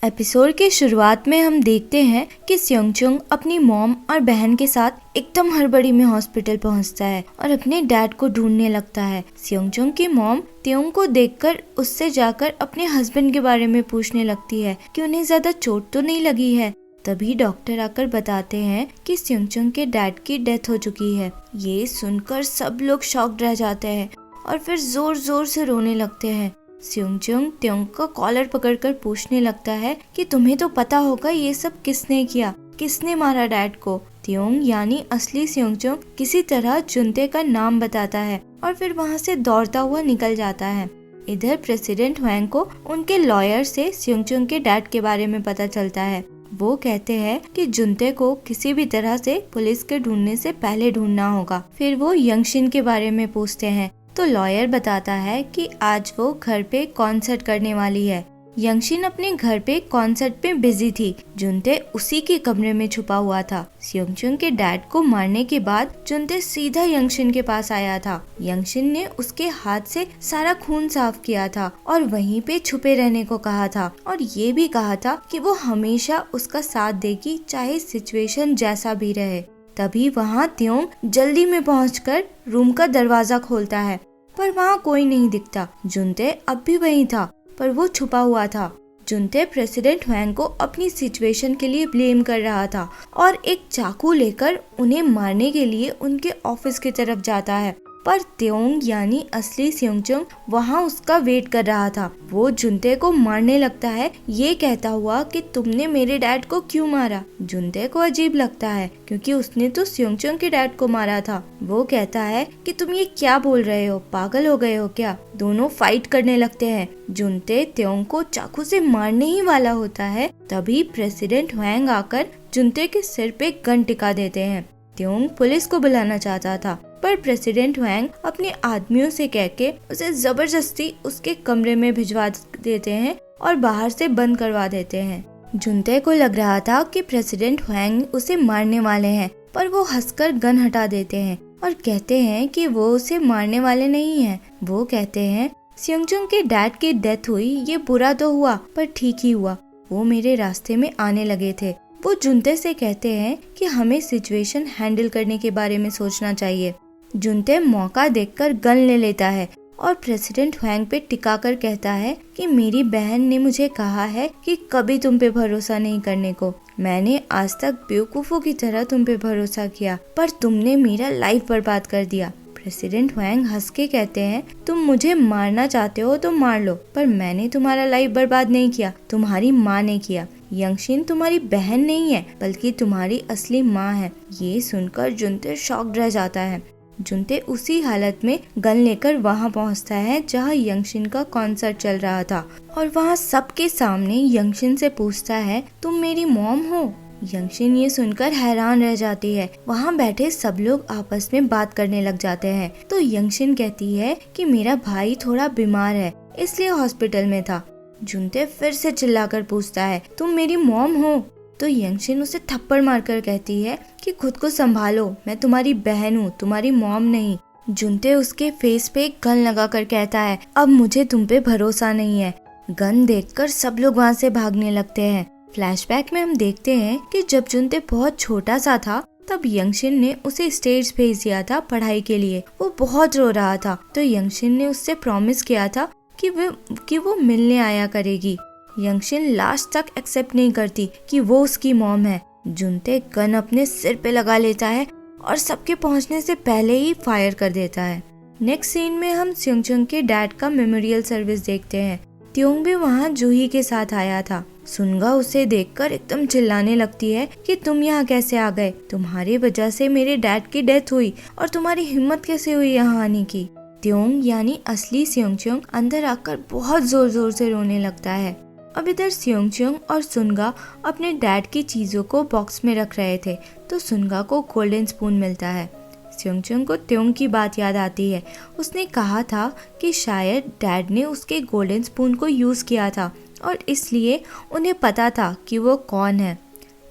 Episode के शुरुआत में हम देखते हैं कि स्योंगचुंग अपनी मॉम और बहन के साथ एकदम हड़बड़ी में हॉस्पिटल पहुंचता है और अपने डैड को ढूंढने लगता है। स्योंगचुंग की मॉम त्योंग को देखकर उससे जाकर अपने हस्बैंड के बारे में पूछने लगती है कि उन्हें ज्यादा चोट तो नहीं लगी है। तभी डॉक्टर आकर बताते हैं कि स्योंगचुंग के डैड की डेथ हो चुकी है। ये सुनकर सब लोग शॉक्ड रह जाते हैं और फिर जोर जोर से रोने लगते हैं। स्योंगचुंग त्योंग का कॉलर पकड़कर पूछने लगता है कि तुम्हें तो पता होगा ये सब किसने किया, किसने मारा डैड को। त्योंग यानी असली स्योंगचुंग किसी तरह जुनते का नाम बताता है और फिर वहाँ से दौड़ता हुआ निकल जाता है। इधर प्रेसिडेंट हुएंग को उनके लॉयर से स्योंगचुंग के डैड के बारे में पता चलता है। वो कहते हैं कि जुनते को किसी भी तरह से पुलिस के ढूंढने से पहले ढूंढना होगा। फिर वो यंगशिन के बारे में पूछते हैं तो लॉयर बताता है कि आज वो घर पे कॉन्सर्ट करने वाली है। यंगशिन अपने घर पे कॉन्सर्ट पे बिजी थी। जुनते उसी के कमरे में छुपा हुआ था। स्योंगचुंग के डैड को मारने के बाद जुनते सीधा यंगशिन के पास आया था। यंगशिन ने उसके हाथ से सारा खून साफ किया था और वहीं पे छुपे रहने को कहा था और ये भी कहा था कि वो हमेशा उसका साथ देगी चाहे सिचुएशन जैसा भी रहे। तभी वहाँ त्योंग जल्दी में पहुंचकर रूम का दरवाजा खोलता है पर वहाँ कोई नहीं दिखता। जुनते अब भी वहीं था पर वो छुपा हुआ था। जुनते प्रेसिडेंट हुएंग को अपनी सिचुएशन के लिए ब्लेम कर रहा था और एक चाकू लेकर उन्हें मारने के लिए उनके ऑफिस की तरफ जाता है। पर त्योंग यानी असली स्योंगचुंग वहाँ उसका वेट कर रहा था। वो जुनते को मारने लगता है ये कहता हुआ कि तुमने मेरे डैड को क्यों मारा। जुनते को अजीब लगता है क्योंकि उसने तो स्योंगचुंग के डैड को मारा था। वो कहता है कि तुम ये क्या बोल रहे हो, पागल हो गए हो क्या। दोनों फाइट करने लगते हैं। जुनते त्योंग को चाकू से मारने ही वाला होता है तभी प्रेसिडेंट हुएंग आकर जुनते के सिर पे गन टिका देते हैं। त्योंग पुलिस को बुलाना चाहता था पर प्रेसिडेंट हुएंग अपने आदमियों से कहके उसे जबरदस्ती उसके कमरे में भिजवा देते हैं और बाहर से बंद करवा देते हैं। जुनते को लग रहा था कि प्रेसिडेंट हुएंग उसे मारने वाले हैं पर वो हंसकर गन हटा देते हैं और कहते हैं कि वो उसे मारने वाले नहीं हैं। वो कहते हैं स्योंगचुंग के डैड की डेथ हुई, ये बुरा तो हुआ पर ठीक ही हुआ। वो मेरे रास्ते में आने लगे थे। वो जुनते से कहते हैं कि हमें सिचुएशन हैंडल करने के बारे में सोचना चाहिए। जुनते मौका देखकर गन ले लेता है और प्रेसिडेंट हुएंग पे टिकाकर कहता है कि मेरी बहन ने मुझे कहा है कि कभी तुम पे भरोसा नहीं करने को। मैंने आज तक बेवकूफों की तरह तुम पे भरोसा किया पर तुमने मेरा लाइफ बर्बाद कर दिया। प्रेसिडेंट हुएंग हंस के कहते हैं तुम मुझे मारना चाहते हो तो मार लो पर मैंने तुम्हारा लाइफ बर्बाद नहीं किया, तुम्हारी माँ ने किया। यंगशिन तुम्हारी बहन नहीं है बल्कि तुम्हारी असली माँ है। ये सुनकर जुनते शॉक्ड रह जाता है। जुनते उसी हालत में गन लेकर वहाँ पहुँचता है जहाँ यंगशिन का कॉन्सर्ट चल रहा था और वहाँ सबके सामने यंगशिन से पूछता है तुम मेरी मॉम हो। यंगशिन ये सुनकर हैरान रह जाती है। वहाँ बैठे सब लोग आपस में बात करने लग जाते हैं तो यंगशिन कहती है कि मेरा भाई थोड़ा बीमार है इसलिए हॉस्पिटल में था। जुनते फिर से चिल्लाकर पूछता है तुम मेरी मॉम हो। तो यंगशिन उसे थप्पड़ मारकर कहती है कि खुद को संभालो, मैं तुम्हारी बहन हूँ, तुम्हारी मॉम नहीं। जुनते उसके फेस पे गन लगाकर कहता है अब मुझे तुम पे भरोसा नहीं है। गन देखकर सब लोग वहाँ से भागने लगते हैं। फ्लैशबैक में हम देखते हैं कि जब जुनते बहुत छोटा सा था तब यंगशिन ने उसे स्टेज भेज दिया था पढ़ाई के लिए। वो बहुत रो रहा था तो यंगशिन ने उससे प्रॉमिस किया था कि वो मिलने आया करेगी। यंगशिन लास्ट तक एक्सेप्ट नहीं करती कि वो उसकी मॉम है। जुनते गन अपने सिर पे लगा लेता है और सबके पहुंचने से पहले ही फायर कर देता है। नेक्स्ट सीन में हम स्योंगचुंग के डैड का मेमोरियल सर्विस देखते हैं। त्योंग भी वहाँ जूही के साथ आया था। सुनगा उसे देखकर एकदम चिल्लाने लगती है कि तुम यहाँ कैसे आ गए, तुम्हारी वजह से मेरे डैड की डेथ हुई और तुम्हारी हिम्मत कैसे हुई यहाँ आने की। त्योंग यानी असली स्योंगचुंग अंदर आकर बहुत जोर जोर से रोने लगता है। अब इधर स्योंगचुंग और सुनगा अपने डैड की चीजों को बॉक्स में रख रहे थे तो सुनगा को गोल्डन स्पून मिलता है। स्योंगचुंग को त्योंग की बात याद आती है। उसने कहा था कि शायद डैड ने उसके गोल्डन स्पून को यूज किया था और इसलिए उन्हें पता था कि वो कौन है।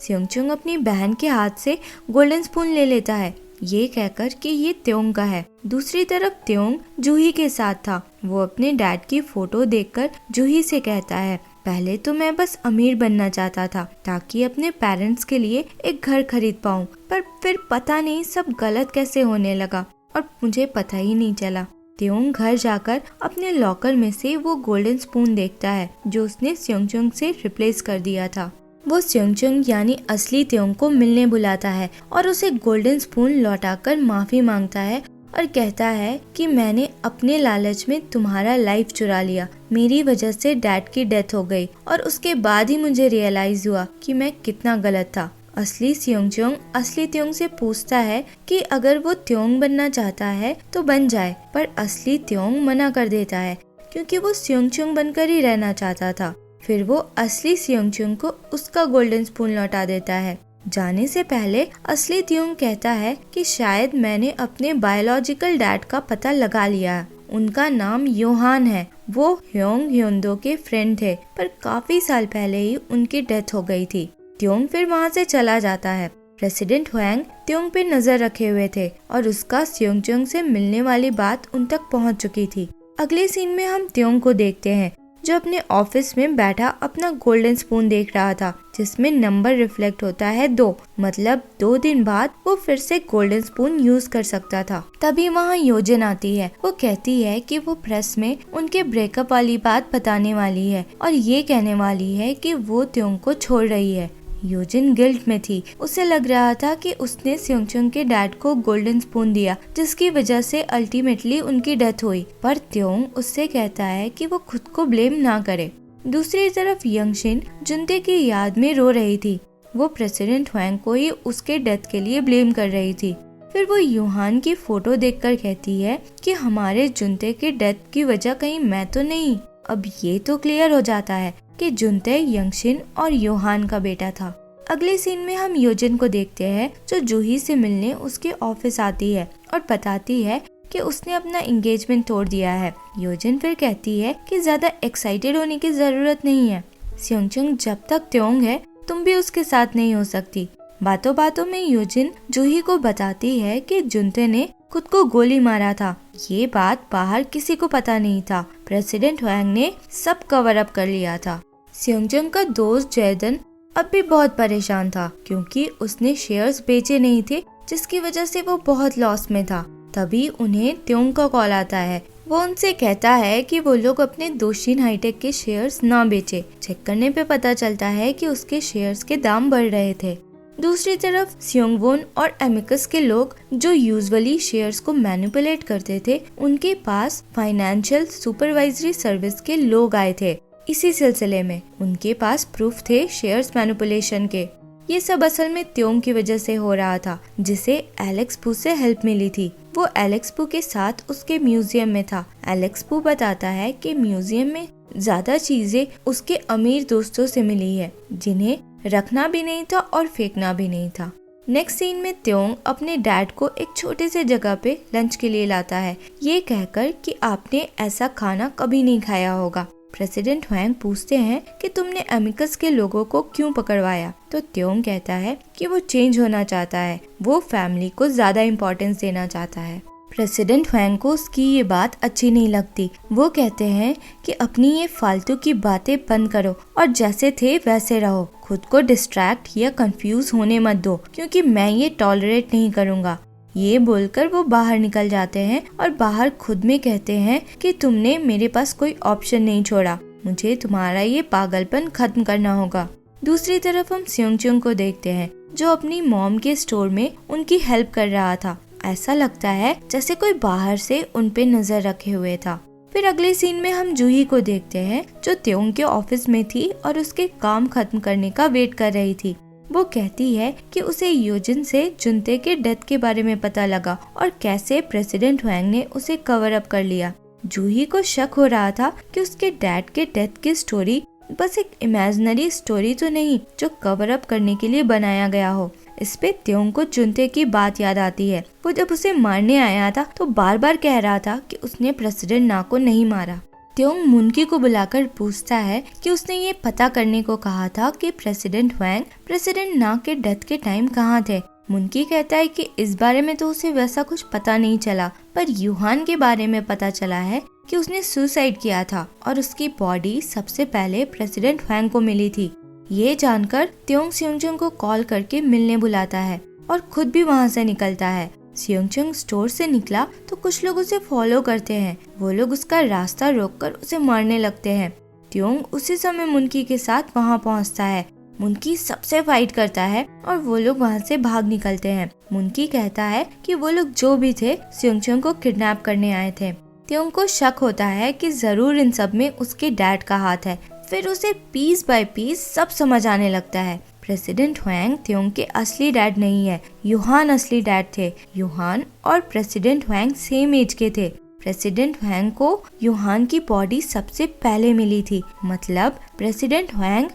स्योंगचुंग अपनी बहन के हाथ से गोल्डन स्पून ले लेता है ये कहकर कि ये त्योंग का है। दूसरी तरफ त्योंग जूही के साथ था। वो अपने डैड की फोटो देखकर जूही से कहता है पहले तो मैं बस अमीर बनना चाहता था ताकि अपने पेरेंट्स के लिए एक घर खरीद पाऊँ, पर फिर पता नहीं सब गलत कैसे होने लगा और मुझे पता ही नहीं चला। त्योंग घर जाकर अपने लॉकर में से वो गोल्डन स्पून देखता है जो उसने स्योंगचुंग से रिप्लेस कर दिया था। वो स्योंगचुंग यानी असली त्योंग को मिलने बुलाता है और उसे गोल्डन स्पून लौटाकर माफी मांगता है और कहता है कि मैंने अपने लालच में तुम्हारा लाइफ चुरा लिया, मेरी वजह से डैड की डेथ हो गई और उसके बाद ही मुझे रियलाइज हुआ कि मैं कितना गलत था। असली स्योंगचुंग असली त्योंग से पूछता है कि अगर वो त्योंग बनना चाहता है तो बन जाए, पर असली त्योंग मना कर देता है क्योंकि वो स्योंगचुंग बनकर ही रहना चाहता था। फिर वो असली स्योंगचुंग को उसका गोल्डन स्पून लौटा देता है। जाने से पहले असली त्योंग कहता है कि शायद मैंने अपने बायोलॉजिकल डैड का पता लगा लिया। उनका नाम योहान है। वो ह्योंग ह्योंदो के फ्रेंड थे, पर काफी साल पहले ही उनकी डेथ हो गई थी। त्योंग फिर वहाँ से चला जाता है। प्रेसिडेंट हुएंग त्योंग पे नजर रखे हुए थे और उसका स्योंगचुंग से मिलने वाली बात उन तक पहुँच चुकी थी। अगले सीन में हम त्योंग को देखते हैं जो अपने ऑफिस में बैठा अपना गोल्डन स्पून देख रहा था जिसमें नंबर रिफ्लेक्ट होता है 2, मतलब 2 दिन बाद वो फिर से गोल्डन स्पून यूज कर सकता था। तभी वहाँ योजन आती है। वो कहती है कि वो प्रेस में उनके ब्रेकअप वाली बात बताने वाली है और ये कहने वाली है कि वो त्योंग को छोड़ रही है। योजिन गिल्ट में थी। उसे लग रहा था कि उसने स्योंगचुंग के डैड को गोल्डन स्पून दिया जिसकी वजह से अल्टीमेटली उनकी डेथ हुई, पर त्योंग उससे कहता है कि वो खुद को ब्लेम ना करे। दूसरी तरफ यंगशिन जुनते की याद में रो रही थी। वो प्रेसिडेंट हुएंग को ही उसके डेथ के लिए ब्लेम कर रही थी। फिर वो यूहान की फोटो देखकर कहती है कि हमारे जुनते के डेथ की वजह कहीं मैं तो नहीं। अब ये तो क्लियर हो जाता है कि जुनते यंगशिन और योहान का बेटा था। अगले सीन में हम योजिन को देखते हैं जो जूही से मिलने उसके ऑफिस आती है और बताती है कि उसने अपना एंगेजमेंट तोड़ दिया है। योजिन फिर कहती है कि ज्यादा एक्साइटेड होने की जरूरत नहीं है। स्योंगचुंग जब तक त्योंग है तुम भी उसके साथ नहीं हो सकती। बातों बातों में योजिन जूही को बताती है कि जुनते ने खुद को गोली मारा था। ये बात बाहर किसी को पता नहीं था। प्रेसिडेंट हुएंग ने सब कवर अप कर लिया था। स्योंगचुंग का दोस्त जयदन अब भी बहुत परेशान था क्योंकि उसने शेयर्स बेचे नहीं थे जिसकी वजह से वो बहुत लॉस में था। तभी उन्हें त्योंग का कॉल आता है। वो उनसे कहता है कि वो लोग अपने दोशिन हाईटेक के शेयर्स ना बेचे। चेक करने पे पता चलता है कि उसके शेयर्स के दाम बढ़ रहे थे। दूसरी तरफ स्योंगवोन और एमिकस के लोग जो यूजुअली शेयर्स को मैनिपुलेट करते थे उनके पास फाइनेंशियल सुपरवाइजरी सर्विस के लोग आए थे। इसी सिलसिले में उनके पास प्रूफ थे शेयर्स मैनिपुलेशन के। ये सब असल में त्योंग की वजह से हो रहा था जिसे एलेक्स पू से हेल्प मिली थी। वो एलेक्स पू के साथ उसके म्यूजियम में था। एलेक्स पू बताता है कि म्यूजियम में ज्यादा चीजें उसके अमीर दोस्तों से मिली है जिन्हें रखना भी नहीं था और फेंकना भी नहीं था। नेक्स्ट सीन में त्योंग अपने डैड को एक छोटे से जगह पे लंच के लिए लाता है, ये कहकर कि आपने ऐसा खाना कभी नहीं खाया होगा। प्रेसिडेंट हुएंग पूछते हैं कि तुमने एमिकस के लोगों को क्यों पकड़वाया, तो त्योंग कहता है कि वो चेंज होना चाहता है, वो फैमिली को ज्यादा इम्पोर्टेंस देना चाहता है। प्रेसिडेंट हुएंग को उसकी ये बात अच्छी नहीं लगती। वो कहते हैं कि अपनी ये फालतू की बातें बंद करो और जैसे थे वैसे रहो, खुद को डिस्ट्रैक्ट या कंफ्यूज होने मत दो क्योंकि मैं ये टॉलरेट नहीं करूँगा। ये बोलकर वो बाहर निकल जाते हैं और बाहर खुद में कहते हैं कि तुमने मेरे पास कोई ऑप्शन नहीं छोड़ा, मुझे तुम्हारा ये पागलपन खत्म करना होगा। दूसरी तरफ हम स्योंगचुंग को देखते हैं जो अपनी मॉम के स्टोर में उनकी हेल्प कर रहा था। ऐसा लगता है जैसे कोई बाहर से उन पे नजर रखे हुए था। फिर अगले सीन में हम जूही को देखते हैं जो त्योंग के ऑफिस में थी और उसके काम खत्म करने का वेट कर रही थी। वो कहती है कि उसे योजिन से जुनते के डेथ के बारे में पता लगा और कैसे प्रेसिडेंट हुएंग ने उसे कवर अप कर लिया। जूही को शक हो रहा था कि उसके डैड के डेथ की स्टोरी बस एक इमेजिनरी स्टोरी तो नहीं जो कवर अप करने के लिए बनाया गया हो। इस पे त्योंग को जुनते की बात याद आती है। वो जब उसे मारने आया था तो बार बार कह रहा था कि उसने प्रेसिडेंट ना को नहीं मारा। त्योंग मुनकी को बुलाकर पूछता है कि उसने ये पता करने को कहा था कि प्रेसिडेंट हुएंग प्रेसिडेंट ना के डेथ के टाइम कहाँ थे। मुनकी कहता है कि इस बारे में तो उसे वैसा कुछ पता नहीं चला, पर यूहान के बारे में पता चला है कि उसने सुसाइड किया था और उसकी बॉडी सबसे पहले प्रेसिडेंट हुएंग को मिली थी। ये जानकर त्योंग सियोंगचुंग को कॉल करके मिलने बुलाता है और खुद भी वहाँ से निकलता है। सियोंगचुंग स्टोर से निकला तो कुछ लोग उसे फॉलो करते हैं। वो लोग उसका रास्ता रोककर उसे मारने लगते हैं। त्योंग उसी समय मुनकी के साथ वहाँ पहुँचता है। मुनकी सबसे फाइट करता है और वो लोग वहाँ से भाग निकलते हैं। मुनकी कहता है कि वो लोग जो भी थे सियोंगचुंग को किडनैप करने आए थे। त्योंग को शक होता है कि जरूर इन सब में उसके डैड का हाथ है। फिर उसे पीस बाय पीस सब समझ आने लगता है। प्रेसिडेंट हुएंग त्योंग के असली डैड नहीं है, यूहान असली डैड थे। यूहान और प्रेसिडेंट हुएंग सेम एज के थे। प्रेसिडेंट हुएंग को यूहान की बॉडी सबसे पहले मिली थी। मतलब प्रेसिडेंट हुएंग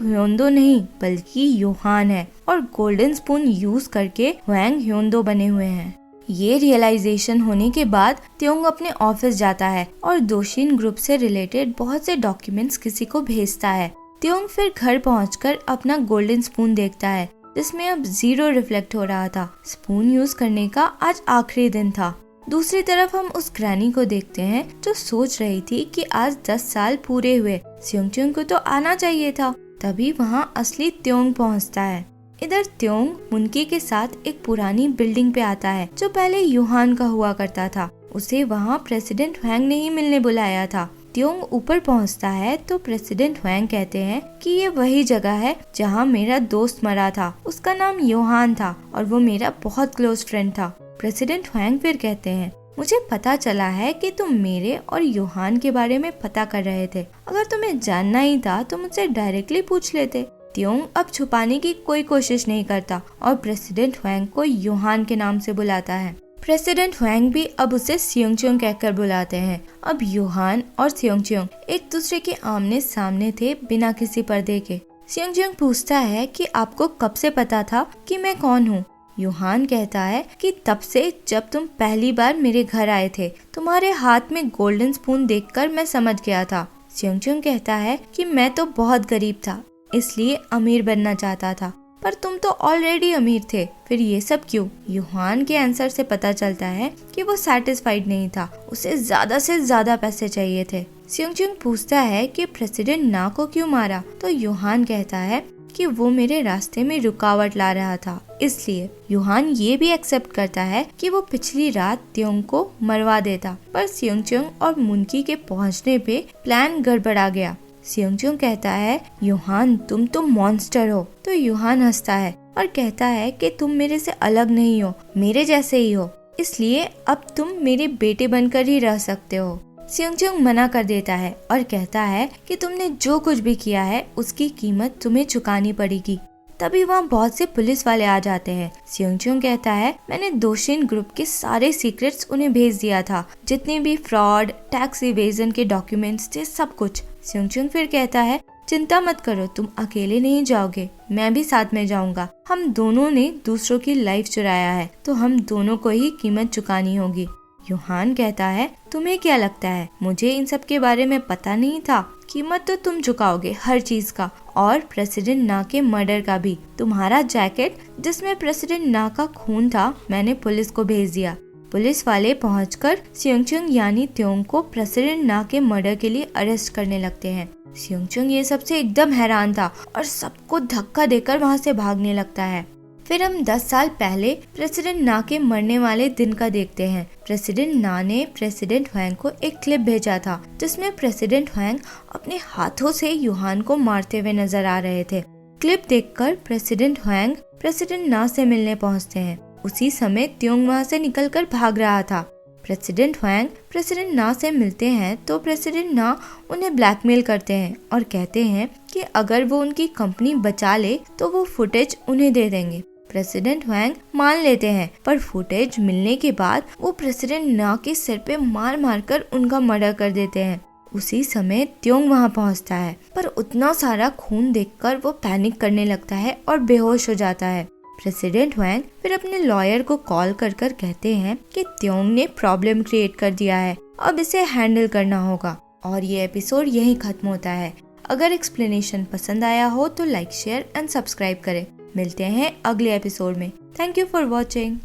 ह्योंदो नहीं बल्कि यूहान है और गोल्डन स्पून यूज करके हुएंग ह्योंदो बने हुए हैं। ये रियलाइजेशन होने के बाद त्योंग अपने ऑफिस जाता है और दोशिन ग्रुप से रिलेटेड बहुत से डॉक्यूमेंट्स किसी को भेजता है। त्योंग फिर घर पहुंचकर अपना गोल्डन स्पून देखता है जिसमें अब 0 रिफ्लेक्ट हो रहा था। स्पून यूज करने का आज आखिरी दिन था। दूसरी तरफ हम उस ग्रैनी को देखते हैं जो सोच रही थी कि आज 10 साल पूरे हुए, सियोंगचुंग को तो आना चाहिए था। तभी वहाँ असली त्योंग पहुँचता है। इधर त्योंग मुनकी के साथ एक पुरानी बिल्डिंग पे आता है जो पहले यूहान का हुआ करता था। उसे वहाँ प्रेसिडेंट हुएंग ने ही मिलने बुलाया था। त्योंग ऊपर पहुँचता है तो प्रेसिडेंट हुएंग कहते हैं कि ये वही जगह है जहाँ मेरा दोस्त मरा था। उसका नाम यूहान था और वो मेरा बहुत क्लोज फ्रेंड था। प्रेसिडेंट हुएंग फिर कहते हैं, मुझे पता चला है कि तुम मेरे और यूहान के बारे में पता कर रहे थे। अगर तुम्हें जानना ही था तो मुझसे डायरेक्टली पूछ लेते। त्योंग अब छुपाने की कोई कोशिश नहीं करता और प्रेसिडेंट हुएंग को यूहान के नाम से बुलाता है। प्रेसिडेंट हुएंग भी अब उसे सियोंगचुंग कहकर बुलाते हैं। अब यूहान और सियोंगचुंग एक दूसरे के आमने सामने थे बिना किसी पर्दे के। सियोंगचुंग पूछता है कि आपको कब से पता था कि मैं कौन हूँ? यूहान कहता है कि तब से जब तुम पहली बार मेरे घर आए थे। तुम्हारे हाथ में गोल्डन स्पून देखकर मैं समझ गया था। सियोंगचुंग कहता है कि मैं तो बहुत गरीब था, इसलिए अमीर बनना चाहता था, पर तुम तो ऑलरेडी अमीर थे, फिर ये सब क्यों? यूहान के आंसर से पता चलता है कि वो सैटिस्फाइड नहीं था, उसे ज्यादा से ज्यादा पैसे चाहिए थे। सियोंगचुंग पूछता है कि प्रेसिडेंट ना को क्यों मारा, तो यूहान कहता है कि वो मेरे रास्ते में रुकावट ला रहा था, इसलिए। यूहान ये भी एक्सेप्ट करता है कि वो पिछली रात त्योंग को मरवा देता, पर सियोंगचुंग और मुनकी के पहुंचने पे प्लान गड़बड़ा गया। सियोंगचुंग कहता है, यूहान तुम तो मॉन्स्टर हो। तो यूहान हंसता है और कहता है कि तुम मेरे से अलग नहीं हो, मेरे जैसे ही हो, इसलिए अब तुम मेरे बेटे बनकर ही रह सकते हो। सियोंगचुंग मना कर देता है और कहता है कि तुमने जो कुछ भी किया है उसकी कीमत तुम्हें चुकानी पड़ेगी। तभी वहाँ बहुत से पुलिस वाले आ जाते हैं। सियोंगचुंग कहता है, मैंने दोशिन ग्रुप के सारे सीक्रेट्स उन्हें भेज दिया था, जितने भी फ्रॉड, टैक्स इवेजन के डॉक्यूमेंट्स थे, सब कुछ। सियोंगचुंग फिर कहता है, चिंता मत करो, तुम अकेले नहीं जाओगे, मैं भी साथ में जाऊंगा। हम दोनों ने दूसरों की लाइफ चुराया है तो हम दोनों को ही कीमत चुकानी होगी। यूहान कहता है, तुम्हें क्या लगता है मुझे इन सब के बारे में पता नहीं था? कीमत तो तुम चुकाओगे हर चीज का, और प्रेसिडेंट ना के मर्डर का भी। तुम्हारा जैकेट जिसमें प्रेसिडेंट ना का खून था मैंने पुलिस को भेज दिया। पुलिस वाले पहुंचकर सियोंगचुंग यानी त्योंग को प्रेसिडेंट ना के मर्डर के लिए अरेस्ट करने लगते हैं। सियोंगचुंग ये सबसे एकदम हैरान था और सबको धक्का देकर वहाँ से भागने लगता है। फिर हम 10 साल पहले प्रेसिडेंट ना के मरने वाले दिन का देखते हैं। प्रेसिडेंट ना ने प्रेसिडेंट हुएंग को एक क्लिप भेजा था जिसमें प्रेसिडेंट हुएंग अपने हाथों से यूहान को मारते हुए नजर आ रहे थे। क्लिप देखकर प्रेसिडेंट हुएंग प्रेसिडेंट ना से मिलने पहुंचते हैं। उसी समय त्योंग वहाँ से निकलकर भाग रहा था। प्रेसिडेंट हुएंग प्रेसिडेंट ना से मिलते हैं तो प्रेसिडेंट ना उन्हें ब्लैकमेल करते हैं और कहते हैं कि अगर वो उनकी कंपनी बचा ले तो वो फुटेज उन्हें दे देंगे। प्रेसिडेंट हुएंग मान लेते हैं, पर फुटेज मिलने के बाद वो प्रेसिडेंट ना के सिर पे मार मार कर उनका मर्डर कर देते हैं। उसी समय त्योंग वहाँ पहुँचता है, पर उतना सारा खून देखकर वो पैनिक करने लगता है और बेहोश हो जाता है। प्रेसिडेंट हुएंग फिर अपने लॉयर को कॉल कर कर कहते हैं कि त्योंग ने प्रॉब्लम क्रिएट कर दिया है, अब इसे हैंडल करना होगा। और ये एपिसोड यहीं खत्म होता है। अगर एक्सप्लेनेशन पसंद आया हो तो लाइक, शेयर एंड सब्सक्राइब करें। मिलते हैं अगले एपिसोड में। Thank you for watching.